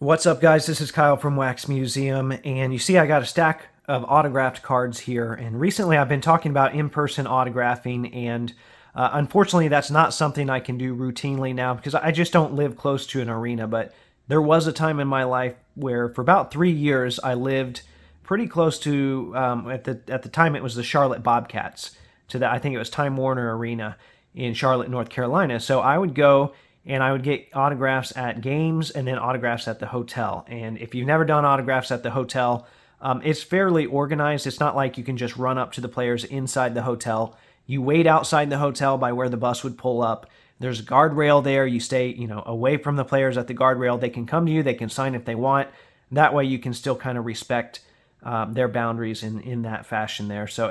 What's up, guys? This is Kyle from Wax Museum, and you see I got a stack of autographed cards here, and recently I've been talking about in-person autographing, and unfortunately that's not something I can do routinely now because I just don't live close to an arena, but there was a time in my life where for about 3 years I lived pretty close to, at the time it was the Charlotte Bobcats, to that I think it was Time Warner Arena in Charlotte, North Carolina. So I would go and I would get autographs at games and then autographs at the hotel. And if you've never done autographs at the hotel, it's fairly organized. It's not like you can just run up to the players inside the hotel. You wait outside the hotel by where the bus would pull up. There's a guardrail there. You stay, away from the players at the guardrail. They can come to you. They can sign if they want. That way you can still kind of respect their boundaries in that fashion there. So,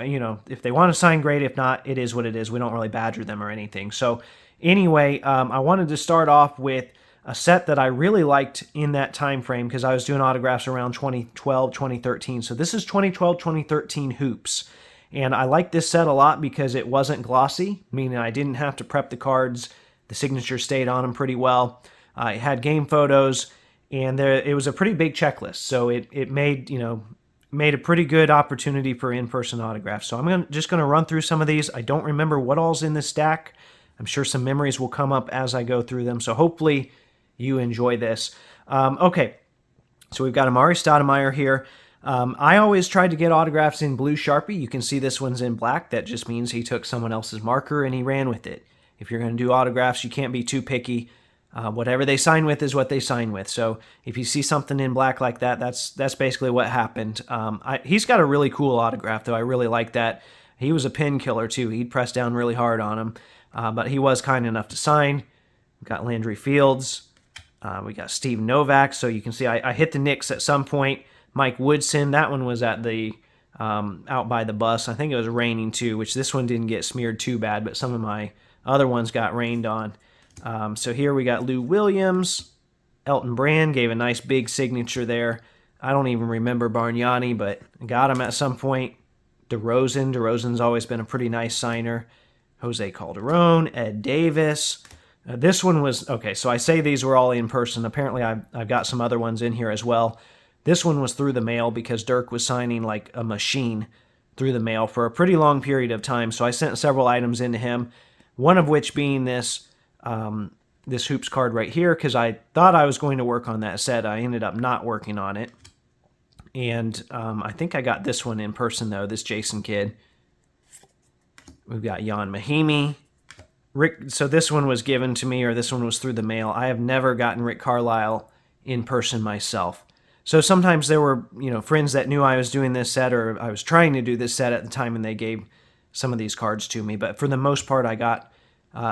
if they want to sign, great. If not, it is what it is. We don't really badger them or anything. So anyway, I wanted to start off with a set that I really liked in that time frame because I was doing autographs around 2012, 2013. So this is 2012, 2013 hoops. And I like this set a lot because it wasn't glossy, meaning I didn't have to prep the cards. The signature stayed on them pretty well. It had game photos, and it was a pretty big checklist. So it made a pretty good opportunity for in-person autographs. So I'm just going to run through some of these. I don't remember what all's in this stack. I'm sure some memories will come up as I go through them. So hopefully you enjoy this. Okay, so we've got Amari Stoudemire here. I always tried to get autographs in blue Sharpie. You can see this one's in black. That just means he took someone else's marker and he ran with it. If you're going to do autographs, you can't be too picky. Whatever they sign with is what they sign with. So if you see something in black like that, that's basically what happened. He's got a really cool autograph, though. I really like that. He was a pin killer, too. He'd press down really hard on him. But he was kind enough to sign. We've got Landry Fields. We got Steve Novak. So you can see I hit the Knicks at some point. Mike Woodson. That one was at the out by the bus. I think it was raining, too, which this one didn't get smeared too bad, but some of my other ones got rained on. So here we got Lou Williams. Elton Brand gave a nice big signature there. I don't even remember Bargnani, but got him at some point. DeRozan's always been a pretty nice signer. Jose Calderon, Ed Davis. This one was, okay, so I say these were all in person. Apparently I've got some other ones in here as well. This one was through the mail because Dirk was signing like a machine through the mail for a pretty long period of time. So I sent several items into him, one of which being this hoops card right here because I thought I was going to work on that set. I ended up not working on it. And I think I got this one in person, though, this Jason Kidd. We've got Jan Mahimi. Rick, so this one was given to me, or this one was through the mail. I have never gotten Rick Carlisle in person myself. So sometimes there were, friends that knew I was doing this set, or I was trying to do this set at the time, and they gave some of these cards to me. But for the most part, I got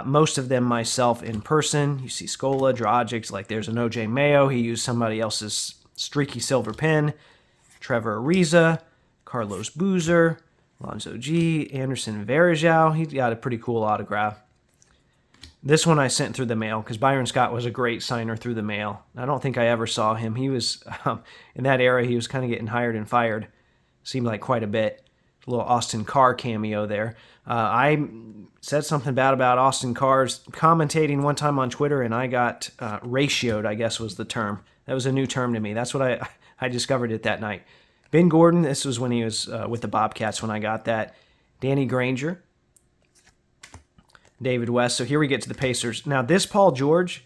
most of them myself in person. You see Scola, Dragic, like there's an OJ Mayo. He used somebody else's streaky silver pen. Trevor Ariza, Carlos Boozer, Lonzo G, Anderson Varejao. He got a pretty cool autograph. This one I sent through the mail because Byron Scott was a great signer through the mail. I don't think I ever saw him. He was, in that era, he was kind of getting hired and fired. Seemed like quite a bit. A little Austin Carr cameo there. I said something bad about Austin Carr's commentating one time on Twitter, and I got ratioed, I guess was the term. That was a new term to me. That's what I discovered it that night. Ben Gordon, this was when he was with the Bobcats when I got that. Danny Granger. David West. So here we get to the Pacers. Now this Paul George,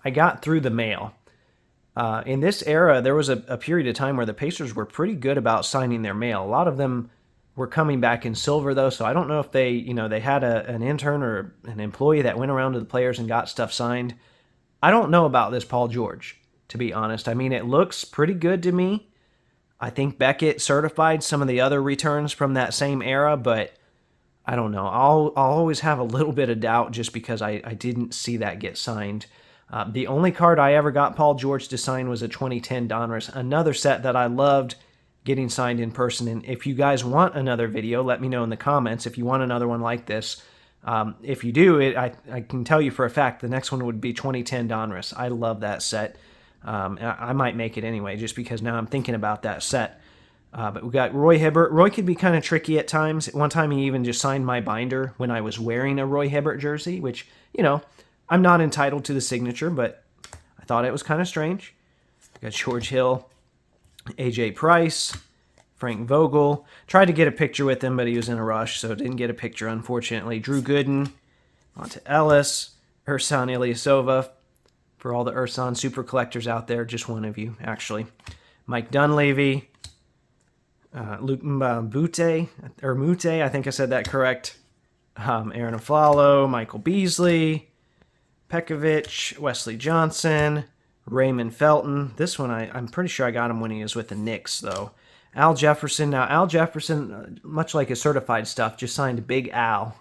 I got through the mail. In this era, there was a period of time where the Pacers were pretty good about signing their mail. A lot of them were coming back in silver, though, so I don't know if they had an intern or an employee that went around to the players and got stuff signed. I don't know about this Paul George, to be honest. I mean, it looks pretty good to me. I think Beckett certified some of the other returns from that same era, but I don't know. I'll always have a little bit of doubt just because I didn't see that get signed. The only card I ever got Paul George to sign was a 2010 Donruss, another set that I loved getting signed in person. And if you guys want another video, let me know in the comments if you want another one like this. If you do, I can tell you for a fact the next one would be 2010 Donruss. I love that set. I might make it anyway just because now I'm thinking about that set. But we got Roy Hibbert. Roy could be kind of tricky at times. At one time he even just signed my binder when I was wearing a Roy Hibbert jersey, which, I'm not entitled to the signature, but I thought it was kind of strange. Got George Hill, AJ Price, Frank Vogel. Tried to get a picture with him, but he was in a rush, so didn't get a picture, unfortunately. Drew Gooden, Monta Ellis, Ersan Ilyasova. For all the Ersan super collectors out there, just one of you, actually. Mike Dunleavy, Luke Mute, I think I said that correct. Aaron Aflalo, Michael Beasley, Pekovic, Wesley Johnson, Raymond Felton. This one, I'm pretty sure I got him when he was with the Knicks, though. Al Jefferson. Now, Al Jefferson, much like his certified stuff, just signed Big Al.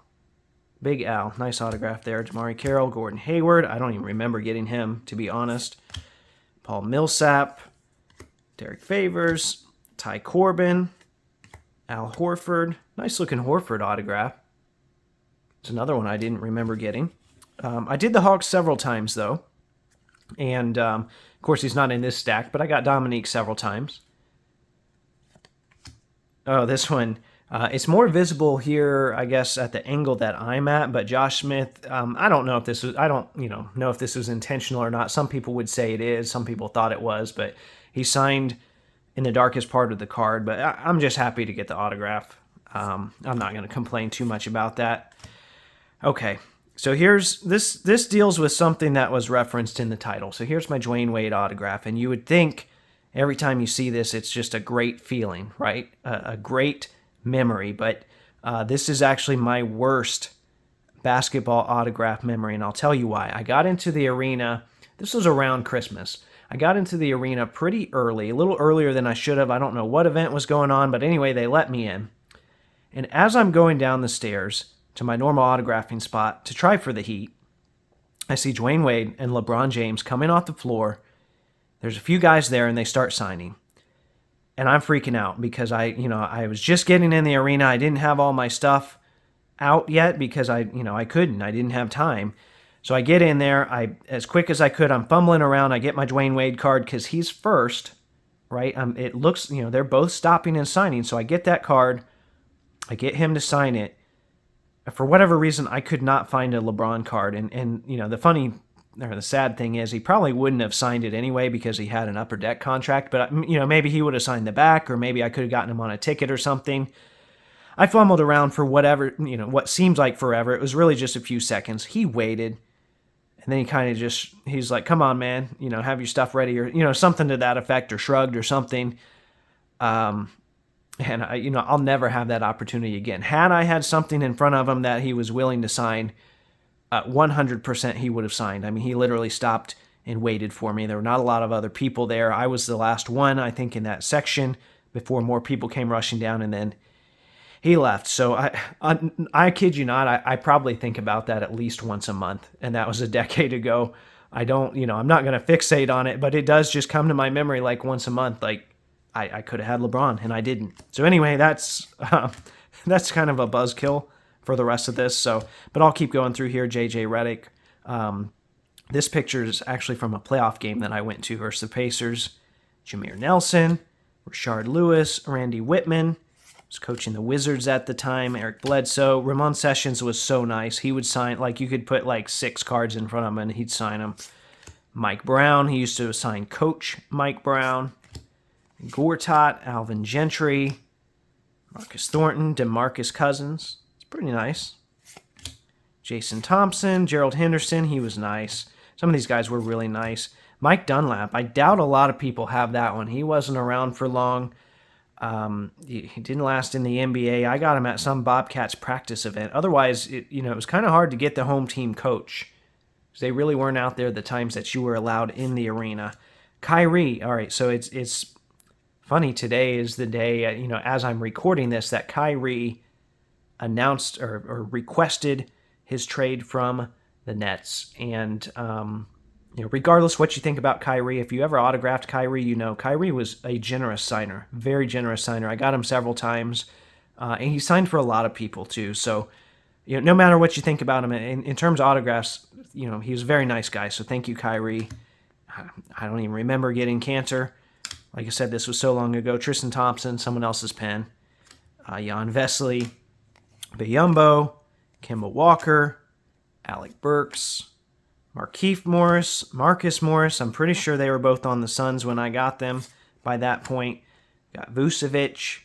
Big Al. Nice autograph there. Jamari Carroll, Gordon Hayward. I don't even remember getting him, to be honest. Paul Millsap, Derek Favors, Ty Corbin, Al Horford. Nice looking Horford autograph. It's another one I didn't remember getting. I did the Hawks several times, though. And, of course, he's not in this stack, but I got Dominique several times. Oh, this one. It's more visible here, I guess, at the angle that I'm at. But Josh Smith, I don't know if this was, I don't, know if this was intentional or not. Some people would say it is. Some people thought it was. But he signed in the darkest part of the card. But I'm just happy to get the autograph. I'm not going to complain too much about that. Okay. So here's this deals with something that was referenced in the title. So here's my Dwayne Wade autograph, and you would think every time you see this, it's just a great feeling, right? A great memory. But this is actually my worst basketball autograph memory, and I'll tell you why. I got into the arena. This was around Christmas. I got into the arena pretty early, a little earlier than I should have. I don't know what event was going on, but anyway, they let me in. And as I'm going down the stairs to my normal autographing spot to try for the Heat, I see Dwayne Wade and LeBron James coming off the floor. There's a few guys there, and they start signing. And I'm freaking out because I was just getting in the arena. I didn't have all my stuff out yet because I couldn't. I didn't have time. So I get in there. As quick as I could, I'm fumbling around. I get my Dwayne Wade card because he's first, right? It looks, they're both stopping and signing. So I get that card. I get him to sign it. For whatever reason, I could not find a LeBron card. And the sad thing is he probably wouldn't have signed it anyway because he had an upper deck contract. But, maybe he would have signed the back, or maybe I could have gotten him on a ticket or something. I fumbled around for whatever, what seems like forever. It was really just a few seconds. He waited. And then he kind of he's like, come on, man, have your stuff ready, or, something to that effect, or shrugged or something. And, I'll never have that opportunity again. Had I had something in front of him that he was willing to sign, 100% he would have signed. I mean, he literally stopped and waited for me. There were not a lot of other people there. I was the last one, I think, in that section before more people came rushing down, and then he left. So I kid you not, I probably think about that at least once a month, and that was a decade ago. I'm not going to fixate on it, but it does just come to my memory like once a month, like, I could have had LeBron, and I didn't. So anyway, that's kind of a buzzkill for the rest of this. So, but I'll keep going through here. JJ Redick. This picture is actually from a playoff game that I went to versus the Pacers. Jameer Nelson, Rashard Lewis, Randy Whitman. Was coaching the Wizards at the time. Eric Bledsoe. Ramon Sessions was so nice. He would sign, you could put 6 cards in front of him and he'd sign them. Mike Brown. He used to sign Coach Mike Brown. Gortat, Alvin Gentry, Marcus Thornton, DeMarcus Cousins. It's pretty nice. Jason Thompson, Gerald Henderson. He was nice. Some of these guys were really nice. Mike Dunlap. I doubt a lot of people have that one. He wasn't around for long. He didn't last in the NBA. I got him at some Bobcats practice event. Otherwise, it was kind of hard to get the home team coach. They really weren't out there the times that you were allowed in the arena. Kyrie. All right, so it's funny, today is the day, as I'm recording this, that Kyrie announced or requested his trade from the Nets. And, regardless what you think about Kyrie, if you ever autographed Kyrie, Kyrie was a generous signer, very generous signer. I got him several times, and he signed for a lot of people too. So, no matter what you think about him, in terms of autographs, he was a very nice guy. So thank you, Kyrie. I don't even remember getting Cantor. Like I said, this was so long ago. Tristan Thompson, someone else's pen. Jan Vesely, Biyombo, Kemba Walker, Alec Burks, Markieff Morris, Marcus Morris. I'm pretty sure they were both on the Suns when I got them by that point. Got Vucevic,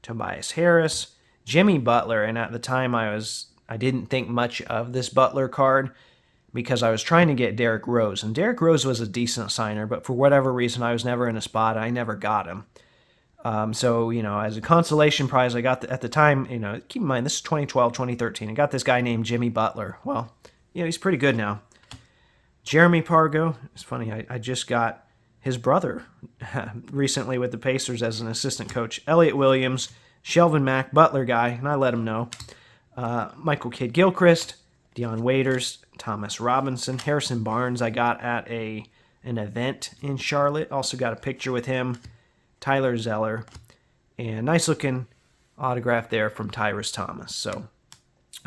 Tobias Harris, Jimmy Butler, and at the time I didn't think much of this Butler card because I was trying to get Derrick Rose, and Derrick Rose was a decent signer, but for whatever reason I was never in a spot. I never got him. So, as a consolation prize, I got, at the time, keep in mind, this is 2012, 2013. I got this guy named Jimmy Butler. Well, he's pretty good now. Jeremy Pargo. It's funny, I just got his brother recently with the Pacers as an assistant coach. Elliot Williams, Shelvin Mack, Butler guy, and I let him know. Michael Kidd-Gilchrist, Dion Waiters, Thomas Robinson, Harrison Barnes I got at an event in Charlotte. Also got a picture with him. Tyler Zeller, and nice looking autograph there from Tyrus Thomas. So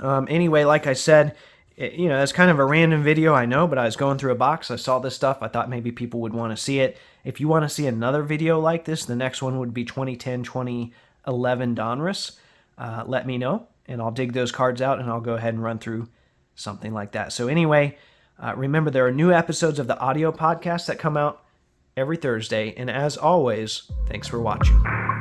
anyway, like I said, that's kind of a random video, I know, but I was going through a box. I saw this stuff. I thought maybe people would want to see it. If you want to see another video like this, the next one would be 2010, 2011 Donruss. Let me know, and I'll dig those cards out, and I'll go ahead and run through something like that. So anyway, remember there are new episodes of the audio podcast that come out every Thursday, and as always, thanks for watching.